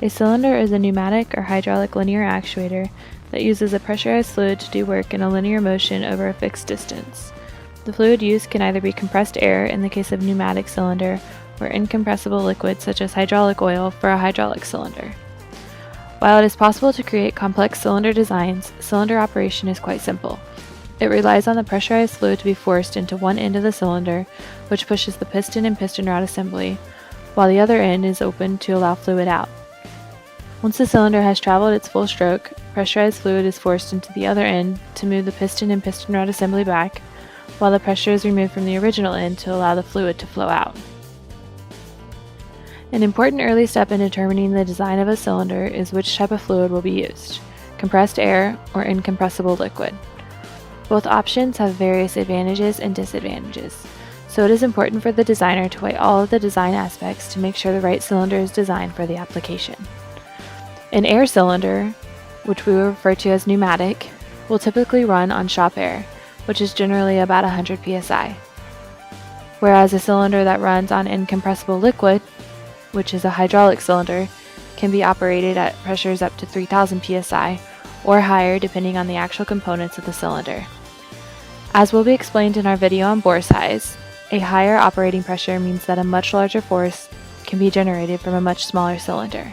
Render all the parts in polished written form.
A cylinder is a pneumatic or hydraulic linear actuator that uses a pressurized fluid to do work in a linear motion over a fixed distance. The fluid used can either be compressed air in the case of pneumatic cylinder or incompressible liquid such as hydraulic oil for a hydraulic cylinder. While it is possible to create complex cylinder designs, cylinder operation is quite simple. It relies on the pressurized fluid to be forced into one end of the cylinder, which pushes the piston and piston rod assembly, while the other end is open to allow fluid out. Once the cylinder has traveled its full stroke, pressurized fluid is forced into the other end to move the piston and piston rod assembly back, while the pressure is removed from the original end to allow the fluid to flow out. An important early step in determining the design of a cylinder is which type of fluid will be used, compressed air or incompressible liquid. Both options have various advantages and disadvantages, so it is important for the designer to weigh all of the design aspects to make sure the right cylinder is designed for the application. An air cylinder, which we will refer to as pneumatic, will typically run on shop air, which is generally about 100 psi, whereas a cylinder that runs on incompressible liquid, which is a hydraulic cylinder, can be operated at pressures up to 3000 psi or higher depending on the actual components of the cylinder. As will be explained in our video on bore size, a higher operating pressure means that a much larger force can be generated from a much smaller cylinder.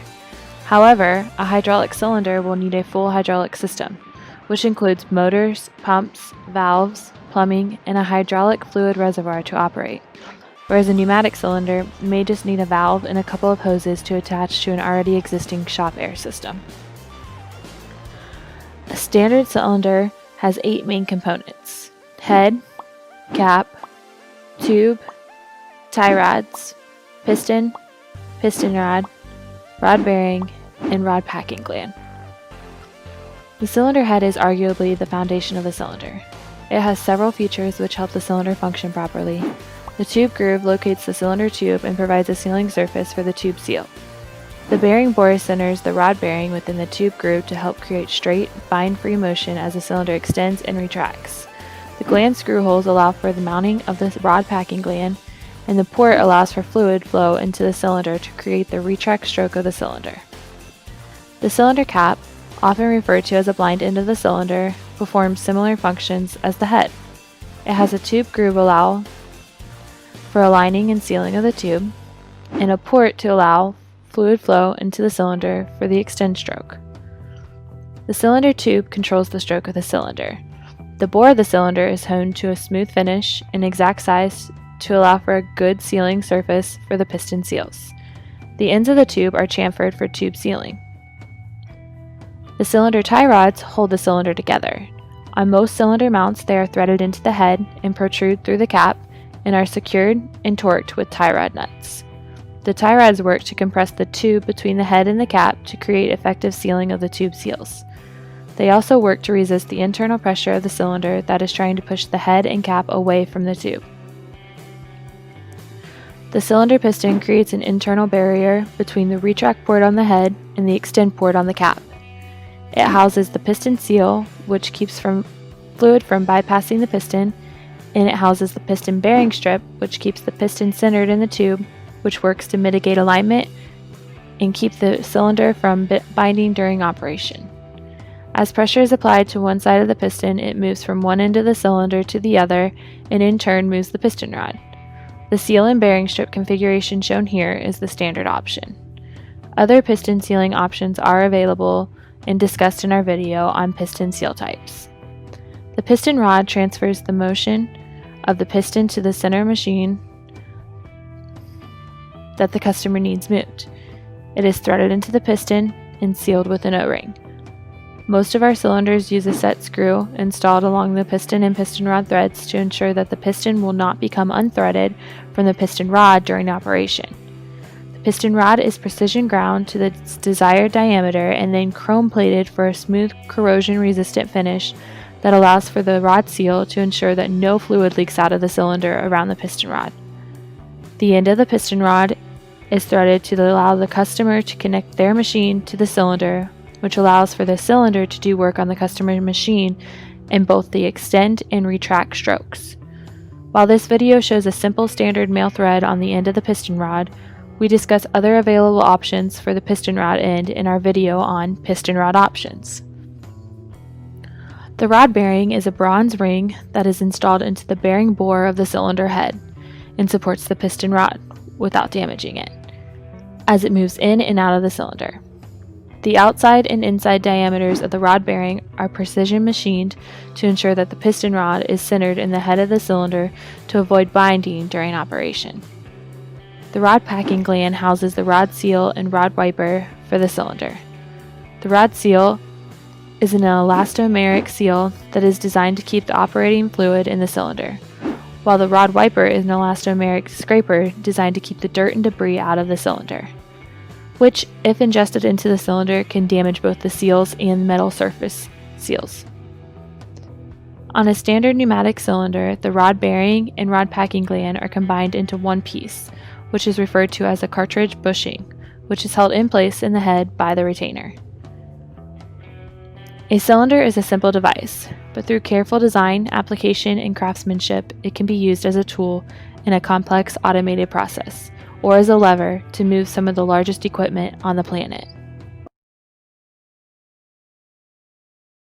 However, a hydraulic cylinder will need a full hydraulic system, which includes motors, pumps, valves, plumbing, and a hydraulic fluid reservoir to operate, whereas a pneumatic cylinder may just need a valve and a couple of hoses to attach to an already existing shop air system. A standard cylinder has 8 main components: head, cap, tube, tie rods, piston, piston rod, rod bearing, and rod packing gland. The cylinder head is arguably the foundation of the cylinder. It has several features which help the cylinder function properly. The tube groove locates the cylinder tube and provides a sealing surface for the tube seal. The bearing bore centers the rod bearing within the tube groove to help create straight, fine free motion as the cylinder extends and retracts. The gland screw holes allow for the mounting of the rod packing gland, and the port allows for fluid flow into the cylinder to create the retract stroke of the cylinder. The cylinder cap, often referred to as a blind end of the cylinder, performs similar functions as the head. It has a tube groove allow for aligning and sealing of the tube, and a port to allow fluid flow into the cylinder for the extend stroke. The cylinder tube controls the stroke of the cylinder. The bore of the cylinder is honed to a smooth finish and exact size to allow for a good sealing surface for the piston seals. The ends of the tube are chamfered for tube sealing. The cylinder tie rods hold the cylinder together. On most cylinder mounts, they are threaded into the head and protrude through the cap and are secured and torqued with tie rod nuts. The tie rods work to compress the tube between the head and the cap to create effective sealing of the tube seals. They also work to resist the internal pressure of the cylinder that is trying to push the head and cap away from the tube. The cylinder piston creates an internal barrier between the retract port on the head and the extend port on the cap. It houses the piston seal, which keeps fluid from bypassing the piston, and it houses the piston bearing strip, which keeps the piston centered in the tube, which works to mitigate alignment and keep the cylinder from binding during operation. As pressure is applied to one side of the piston, it moves from one end of the cylinder to the other, and in turn moves the piston rod. The seal and bearing strip configuration shown here is the standard option. Other piston sealing options are available and discussed in our video on piston seal types. The piston rod transfers the motion of the piston to the center machine that the customer needs moved. It is threaded into the piston and sealed with an O-ring. Most of our cylinders use a set screw installed along the piston and piston rod threads to ensure that the piston will not become unthreaded from the piston rod during operation. The piston rod is precision ground to the desired diameter and then chrome plated for a smooth, corrosion-resistant finish that allows for the rod seal to ensure that no fluid leaks out of the cylinder around the piston rod. The end of the piston rod is threaded to allow the customer to connect their machine to the cylinder, which allows for the cylinder to do work on the customer's machine in both the extend and retract strokes. While this video shows a simple standard male thread on the end of the piston rod, We discuss other available options for the piston rod end in our video on piston rod options. The rod bearing is a bronze ring that is installed into the bearing bore of the cylinder head and supports the piston rod without damaging it as it moves in and out of the cylinder. The outside and inside diameters of the rod bearing are precision machined to ensure that the piston rod is centered in the head of the cylinder to avoid binding during operation. The rod packing gland houses the rod seal and rod wiper for the cylinder. The rod seal is an elastomeric seal that is designed to keep the operating fluid in the cylinder, while the rod wiper is an elastomeric scraper designed to keep the dirt and debris out of the cylinder, which, if ingested into the cylinder, can damage both the seals and metal surface seals. On a standard pneumatic cylinder, the rod bearing and rod packing gland are combined into one piece, which is referred to as a cartridge bushing, which is held in place in the head by the retainer. A cylinder is a simple device, but through careful design, application, and craftsmanship, it can be used as a tool in a complex automated process, or as a lever to move some of the largest equipment on the planet.